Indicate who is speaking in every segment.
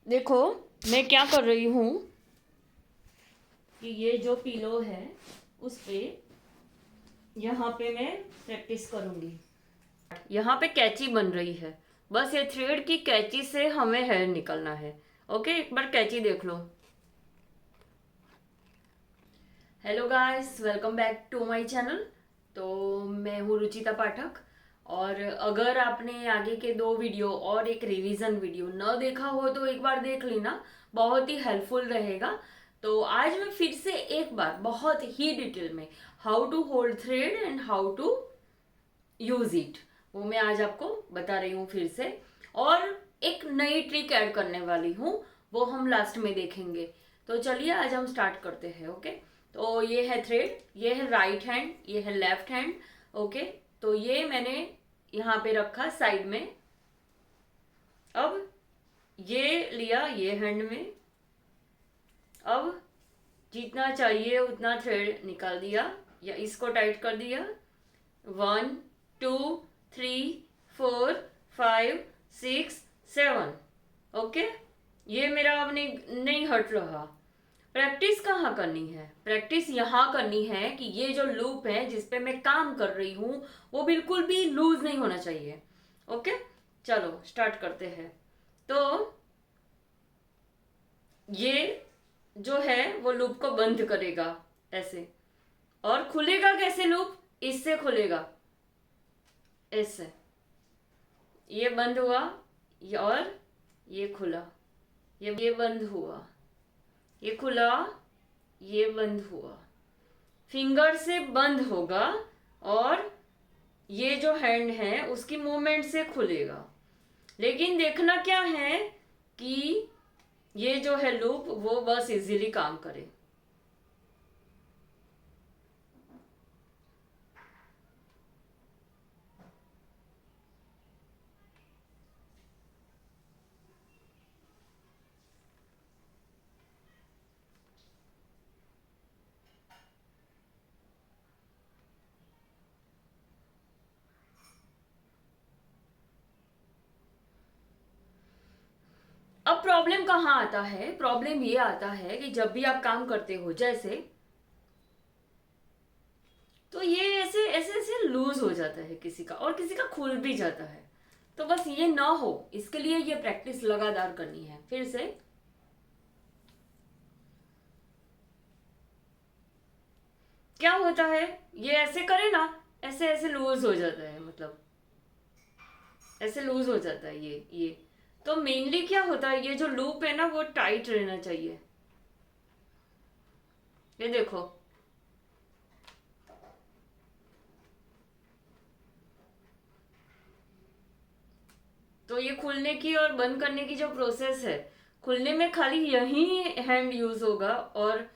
Speaker 1: देखो, मैं क्या कर रही हूँ कि ये जो पिलो है उस पे यहाँ पे मैं प्रैक्टिस करूँगी। यहाँ पे कैची बन रही है। बस ये थ्रेड की कैची से हमें हेयर निकलना है। ओके, एक बार कैची देख लो। Hello guys, welcome back to my channel. तो मैं हूँ रुचिता पाठक। और अगर आपने आगे के 2 वीडियो और एक रिवीजन वीडियो न देखा हो तो एक बार देख लेना, बहुत ही हेल्पफुल रहेगा। तो आज मैं फिर से एक बार बहुत ही डिटेल में how to hold thread and how to use it, वो मैं आज आपको बता रही हूँ फिर से। और एक नई ट्रिक ऐड करने वाली हूँ, वो हम लास्ट में देखेंगे। तो चलिए आज हम स्टार्ट करते हैं। ओके, तो ये है थ्रेड, ये है राइट हैंड, ये है लेफ्ट हैंड। ओके, तो ये मैंने यहाँ पे रखा साइड में। अब ये लिया ये हैंड में। अब जितना चाहिए उतना थ्रेड निकाल दिया या इसको टाइट कर दिया। 1 2 3 4 5 6 7। ओके, ये मेरा अब नहीं हट रहा। प्रैक्टिस कहाँ करनी है? प्रैक्टिस यहाँ करनी है कि ये जो लूप है जिसपे मैं काम कर रही हूँ वो बिल्कुल भी लूज नहीं होना चाहिए। ओके, चलो स्टार्ट करते हैं। तो ये जो है वो लूप को बंद करेगा ऐसे। और खुलेगा कैसे लूप? इससे खुलेगा, ऐसे। ये बंद हुआ, ये और ये खुला, ये बंद हुआ, ये खुला, ये बंद हुआ। फिंगर से बंद होगा और ये जो हैंड है उसकी मूवमेंट से खुलेगा। लेकिन देखना क्या है कि ये जो है लूप वो बस इजीली काम करे। अब प्रॉब्लम कहाँ आता है? प्रॉब्लम ये आता है कि जब भी आप काम करते हो जैसे, तो ये ऐसे ऐसे ऐसे लूज हो जाता है किसी का, और किसी का खुल भी जाता है। तो बस ये ना हो इसके लिए ये प्रैक्टिस लगातार करनी है। फिर से क्या होता है, ये ऐसे करे ना, ऐसे ऐसे लूज हो जाता है, मतलब ऐसे लूज हो जाता है ये। तो मेनली क्या होता है, ये जो लूप है ना वो टाइट रहना चाहिए। ये देखो, तो ये खुलने की और बंद करने की जो प्रोसेस है, खुलने में खाली यही हैंड यूज होगा और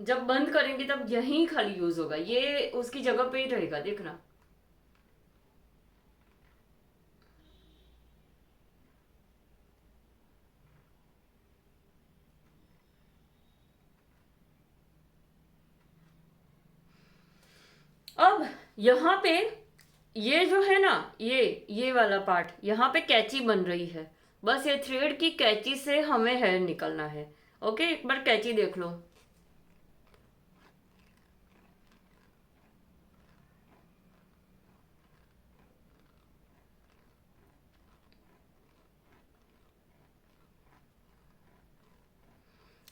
Speaker 1: जब बंद करेंगे तब यही खाली यूज होगा, ये उसकी जगह पे ही रहेगा, देखना। अब यहाँ पे ये जो है ना, ये वाला पार्ट यहाँ पे कैची बन रही है। बस ये थ्रेड की कैची से हमें हेयर निकलना है। ओके, एक बार कैची देख लो।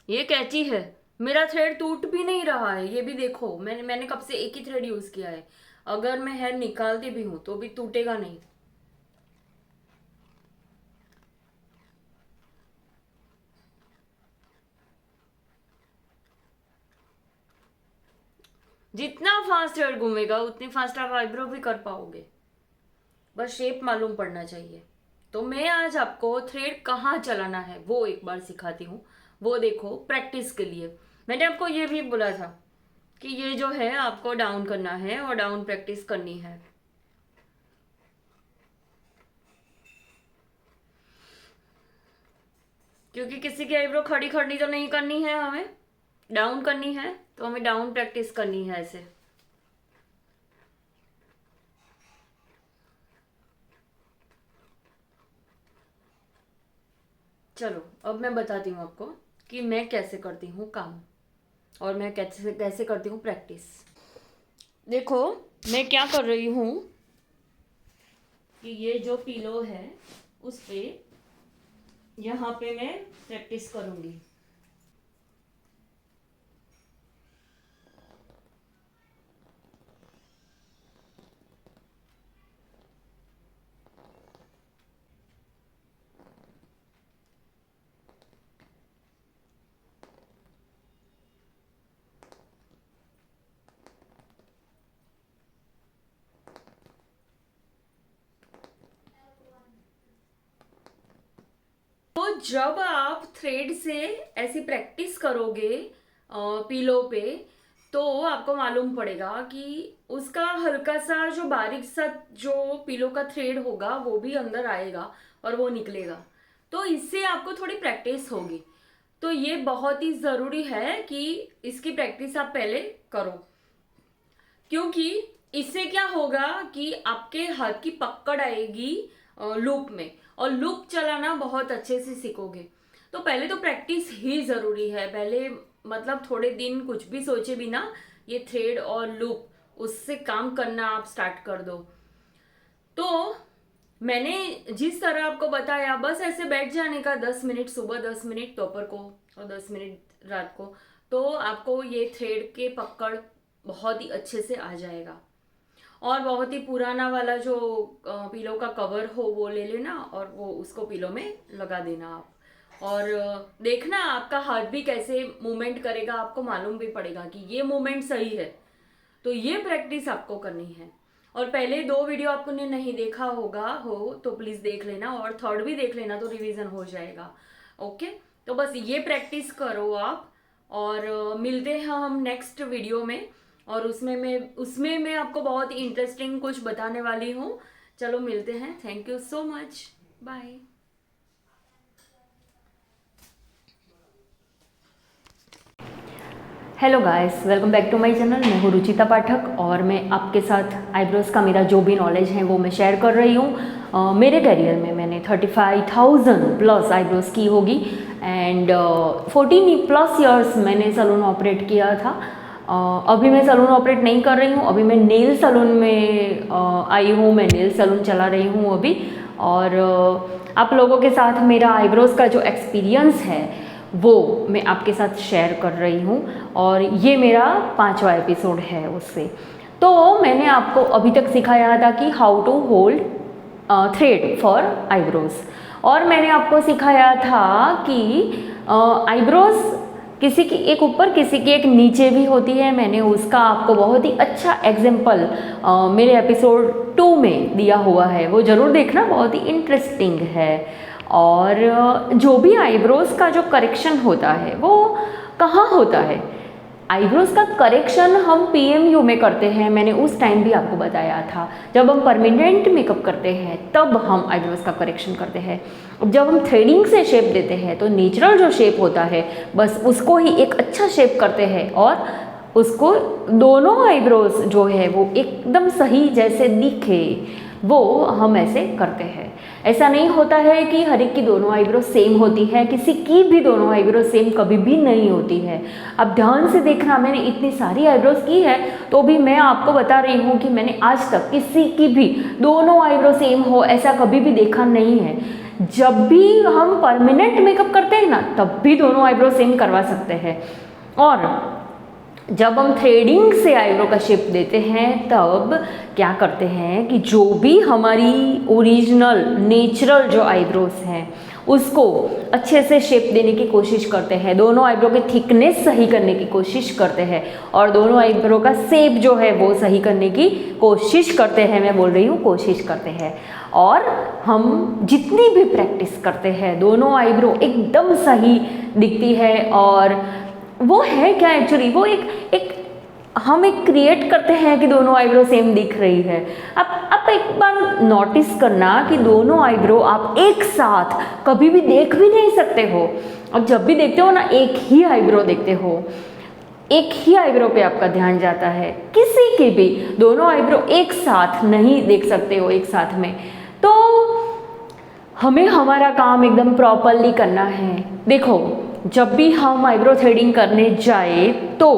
Speaker 1: ये कैची है, मेरा थ्रेड टूट भी नहीं रहा है। ये भी देखो, मैंने कब से एक ही थ्रेड यूज किया है। अगर मैं हेयर निकालती भी हूं तो भी टूटेगा नहीं। जितना फास्ट हेयर घूमेगा उतनी फास्ट आप आईब्रो भी कर पाओगे। बस शेप मालूम पड़ना चाहिए। तो मैं आज आपको थ्रेड कहाँ चलाना है वो एक बार सिखाती हूँ। वो देखो, प्रैक्टिस के लिए मैंने आपको ये भी बोला था कि ये जो है आपको डाउन करना है और डाउन प्रैक्टिस करनी है। क्योंकि किसी की आईब्रो खड़ी खड़ी तो नहीं करनी है, हमें डाउन करनी है, तो हमें डाउन प्रैक्टिस करनी है ऐसे। चलो अब मैं बताती हूँ आपको कि मैं कैसे करती हूँ काम और मैं कैसे कैसे करती हूँ प्रैक्टिस। देखो मैं क्या कर रही हूँ कि ये जो पिलो है उस पे यहाँ पे मैं प्रैक्टिस करूँगी। तो जब आप थ्रेड से ऐसी प्रैक्टिस करोगे पिलो पे, तो आपको मालूम पड़ेगा कि उसका हल्का सा जो बारीक सा जो पिलो का थ्रेड होगा वो भी अंदर आएगा और वो निकलेगा। तो इससे आपको थोड़ी प्रैक्टिस होगी। तो ये बहुत ही ज़रूरी है कि इसकी प्रैक्टिस आप पहले करो, क्योंकि इससे क्या होगा कि आपके हाथ की पकड़ आएगी लूप में, और लूप चलाना बहुत अच्छे से सीखोगे। तो पहले तो प्रैक्टिस ही ज़रूरी है। पहले मतलब थोड़े दिन कुछ भी सोचे बिना ये थ्रेड और लूप उससे काम करना आप स्टार्ट कर दो। तो मैंने जिस तरह आपको बताया, बस ऐसे बैठ जाने का 10 मिनट सुबह, 10 मिनट दोपहर को और 10 मिनट रात को, तो आपको ये थ्रेड के पकड़ बहुत ही अच्छे से आ जाएगा। और बहुत ही पुराना वाला जो पिलो का कवर हो वो ले लेना और वो उसको पिलो में लगा देना आप, और देखना आपका हाथ भी कैसे मूवमेंट करेगा, आपको मालूम भी पड़ेगा कि ये मूवमेंट सही है। तो ये प्रैक्टिस आपको करनी है। और पहले 2 वीडियो आपने नहीं देखा होगा तो प्लीज़ देख लेना, और थर्ड भी देख लेना तो रिवीजन हो जाएगा। ओके, तो बस ये प्रैक्टिस करो आप, और मिलते हैं हम नेक्स्ट वीडियो में। और उसमें मैं आपको बहुत ही इंटरेस्टिंग कुछ बताने वाली हूँ। चलो मिलते हैं। Thank you so much, bye. Hello guys, welcome back to my channel. मैं हूँ रुचिता पाठक और मैं आपके साथ आईब्रोज़ का मेरा जो भी नॉलेज है वो मैं शेयर कर रही हूँ। मेरे करियर में मैंने 35,000 प्लस आईब्रोज़ की होगी, एंड 14+ ईयर्स मैंने सैलून ऑपरेट किया था। अभी मैं सैलून ऑपरेट नहीं कर रही हूँ, अभी मैं नेल सैलून में आई हूँ, मैं नेल सैलून चला रही हूँ अभी। और आप लोगों के साथ मेरा आईब्रोज़ का जो एक्सपीरियंस है वो मैं आपके साथ शेयर कर रही हूँ, और ये मेरा 5वां एपिसोड है उससे। तो मैंने आपको अभी तक सिखाया था कि how to hold thread for eyebrows, और मैंने आपको सिखाया था कि आईब्रोज किसी की एक ऊपर किसी की एक नीचे भी होती है। मैंने उसका आपको बहुत ही अच्छा एग्जाम्पल मेरे एपिसोड 2 में दिया हुआ है, वो ज़रूर देखना, बहुत ही इंटरेस्टिंग है। और जो भी आईब्रोज़ का जो करेक्शन होता है वो कहाँ होता है? आईब्रोज़ का करेक्शन हम PMU में करते हैं। मैंने उस टाइम भी आपको बताया था, जब हम परमानेंट मेकअप करते हैं तब हम आईब्रोज़ का करेक्शन करते हैं। जब हम थ्रेडिंग से शेप देते हैं तो नेचुरल जो शेप होता है बस उसको ही एक अच्छा शेप करते हैं, और उसको दोनों आईब्रोज़ जो है वो एकदम सही जैसे दिखे वो हम ऐसे करते हैं। ऐसा नहीं होता है कि हर एक की दोनों आईब्रो सेम होती है, किसी की भी दोनों आईब्रो सेम कभी भी नहीं होती है। अब ध्यान से देखना, मैंने इतनी सारी आईब्रोज की है तो भी मैं आपको बता रही हूँ कि मैंने आज तक किसी की भी दोनों आईब्रो सेम हो ऐसा कभी भी देखा नहीं है। जब भी हम परमानेंट मेकअप करते हैं ना तब भी दोनों आईब्रो सेम करवा सकते हैं, और जब हम थ्रेडिंग से आईब्रो का शेप देते हैं तब क्या करते हैं कि जो भी हमारी ओरिजिनल नेचुरल जो आईब्रोज हैं उसको अच्छे से शेप देने की कोशिश करते हैं, दोनों आईब्रो के थिकनेस सही करने की कोशिश करते हैं, और दोनों आईब्रो का शेप जो है वो सही करने की कोशिश करते हैं। मैं बोल रही हूँ कोशिश करते हैं। और हम जितनी भी प्रैक्टिस करते हैं दोनों आईब्रो एकदम सही दिखती है। और वो है क्या एक्चुअली, वो एक हम एक क्रिएट करते हैं कि दोनों आईब्रो सेम दिख रही है। अब एक बार नोटिस करना कि दोनों आईब्रो आप एक साथ कभी भी देख भी नहीं सकते हो। अब जब भी देखते हो ना एक ही आईब्रो देखते हो, एक ही आईब्रो पे आपका ध्यान जाता है, किसी की भी दोनों आईब्रो एक साथ नहीं देख सकते हो एक साथ में। तो हमें हमारा काम एकदम प्रॉपरली करना है। देखो, जब भी हम आईब्रो थ्रेडिंग करने जाए तो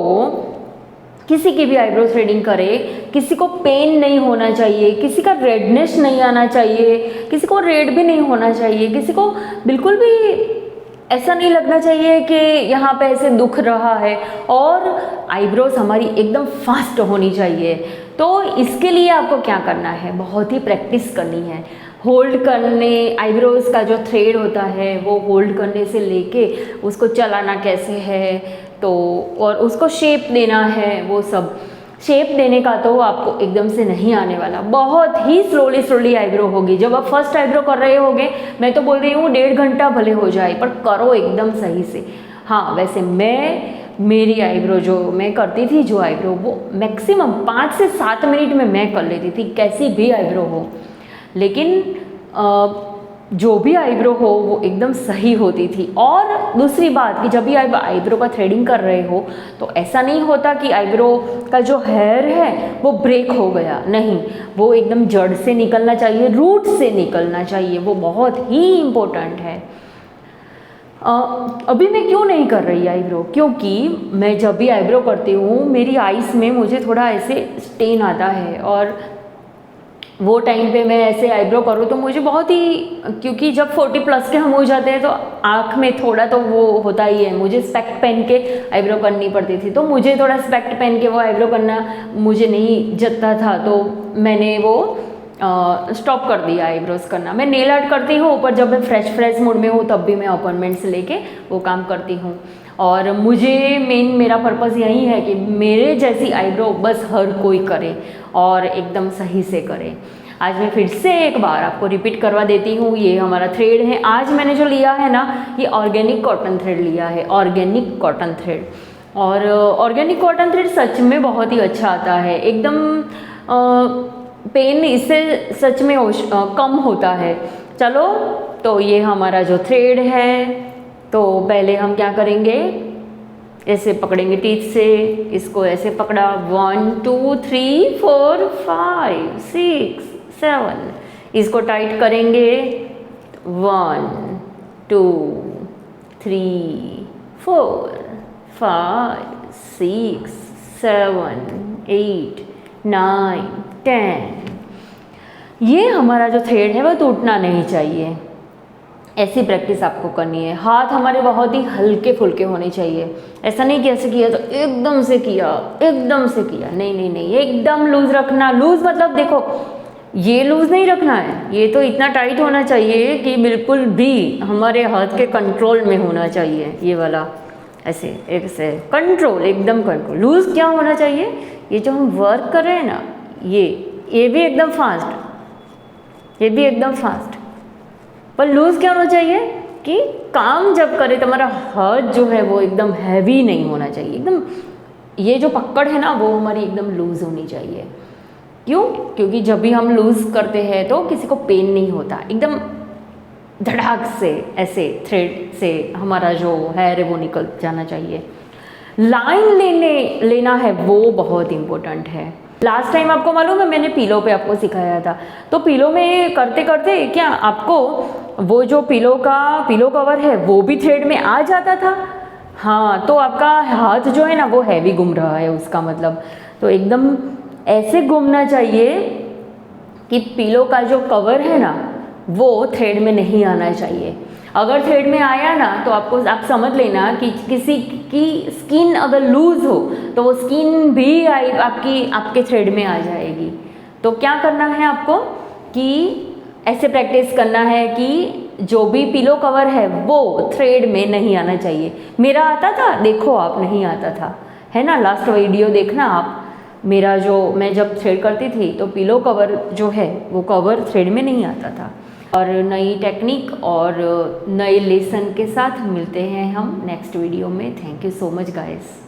Speaker 1: किसी की भी आईब्रो थ्रेडिंग करे, किसी को पेन नहीं होना चाहिए, किसी का रेडनेस नहीं आना चाहिए, किसी को रेड भी नहीं होना चाहिए, किसी को बिल्कुल भी ऐसा नहीं लगना चाहिए कि यहाँ पे ऐसे दुख रहा है। और आईब्रोज हमारी एकदम फास्ट होनी चाहिए। तो इसके लिए आपको क्या करना है, बहुत ही प्रैक्टिस करनी है। होल्ड करने, आईब्रोज का जो थ्रेड होता है वो होल्ड करने से लेके उसको चलाना कैसे है, तो और उसको शेप देना है, वो सब शेप देने का तो आपको एकदम से नहीं आने वाला, बहुत ही स्लोली आईब्रो होगी। जब आप फर्स्ट आईब्रो कर रहे होगे, मैं तो बोल रही हूँ 1.5 घंटा भले हो जाए, पर करो एकदम सही से। हाँ, वैसे मेरी आईब्रो जो मैं करती थी, जो आईब्रो वो मैक्सिमम 5 से 7 मिनट में मैं कर लेती थी, कैसी भी आईब्रो हो। लेकिन जो भी आईब्रो हो वो एकदम सही होती थी। और दूसरी बात कि जब भी आप आईब्रो का थ्रेडिंग कर रहे हो तो ऐसा नहीं होता कि आईब्रो का जो हेयर है वो ब्रेक हो गया, नहीं, वो एकदम जड़ से निकलना चाहिए, रूट से निकलना चाहिए, वो बहुत ही इम्पोर्टेंट है। अभी मैं क्यों नहीं कर रही आईब्रो, क्योंकि मैं जब भी आईब्रो करती हूँ मेरी आईज में मुझे थोड़ा ऐसे स्टेन आता है, और वो टाइम पे मैं ऐसे आईब्रो करूँ तो मुझे बहुत ही, क्योंकि जब 40+ के हम हो जाते हैं तो आँख में थोड़ा तो वो होता ही है। मुझे स्पेक्ट पहन के आईब्रो करनी पड़ती थी, तो मुझे थोड़ा स्पेक्ट पहन के वो आईब्रो करना मुझे नहीं जचता था, तो मैंने वो स्टॉप कर दिया आईब्रोज करना। मैं नेल आर्ट करती हूँ, पर जब मैं फ्रेश मूड में हूँ तब भी मैं अपॉइंटमेंट्स लेके वो काम करती हूँ। और मुझे मेरा पर्पज़ यही है कि मेरे जैसी आईब्रो बस हर कोई करे और एकदम सही से करे। आज मैं फिर से एक बार आपको रिपीट करवा देती हूँ, ये हमारा थ्रेड है। आज मैंने जो लिया है ना, ये ऑर्गेनिक कॉटन थ्रेड लिया है, ऑर्गेनिक कॉटन थ्रेड। और ऑर्गेनिक कॉटन थ्रेड सच में बहुत ही अच्छा आता है, एकदम पेन इससे सच में कम होता है। चलो, तो ये हमारा जो थ्रेड है, तो पहले हम क्या करेंगे, ऐसे पकड़ेंगे टीथ से, इसको ऐसे पकड़ा, 1 2 3 4 5 6 7, इसको टाइट करेंगे, 1 2 3 4 5 6 7 8 9 10। ये हमारा जो थ्रेड है वो टूटना नहीं चाहिए, ऐसी प्रैक्टिस आपको करनी है। हाथ हमारे बहुत ही हल्के फुल्के होने चाहिए, ऐसा नहीं कि ऐसे किया तो एकदम से किया, नहीं, एकदम लूज रखना। लूज मतलब देखो, ये लूज नहीं रखना है, ये तो इतना टाइट होना चाहिए कि बिल्कुल भी हमारे हाथ के कंट्रोल में होना चाहिए। ये वाला ऐसे कंट्रोल, एकदम कंट्रोल। लूज क्या होना चाहिए, ये जो हम वर्क कर रहे हैं ना, ये भी एकदम फास्ट, ये भी एकदम फास्ट। पर लूज़ क्या होना चाहिए कि काम जब करे तो हमारा हाथ जो है वो एकदम हैवी नहीं होना चाहिए, एकदम ये जो पकड़ है ना वो हमारी एकदम लूज़ होनी चाहिए। क्यों? क्योंकि जब भी हम लूज़ करते हैं तो किसी को पेन नहीं होता, एकदम धड़ाक से ऐसे थ्रेड से हमारा जो हेयर है वो निकल जाना चाहिए। लाइन लेना है वो बहुत इम्पोर्टेंट है। लास्ट टाइम आपको मालूम है मैंने पीलो पे आपको सिखाया था, तो पीलो में करते करते क्या आपको वो जो पीलो कवर है वो भी थ्रेड में आ जाता था। हाँ, तो आपका हाथ जो है ना वो हैवी घूम रहा है, उसका मतलब तो एकदम ऐसे घूमना चाहिए कि पीलो का जो कवर है ना वो थ्रेड में नहीं आना चाहिए। अगर थ्रेड में आया ना तो आप समझ लेना कि किसी की स्किन अगर लूज़ हो तो वो स्किन भी आपके थ्रेड में आ जाएगी। तो क्या करना है आपको कि ऐसे प्रैक्टिस करना है कि जो भी पिलो कवर है वो थ्रेड में नहीं आना चाहिए। मेरा आता था, देखो आप, नहीं आता था, है ना। लास्ट वीडियो देखना आप, मेरा जो मैं जब थ्रेड करती थी तो पिलो कवर जो है वो कवर थ्रेड में नहीं आता था। और नई टेक्निक और नए लेसन के साथ मिलते हैं हम नेक्स्ट वीडियो में। Thank you so much guys.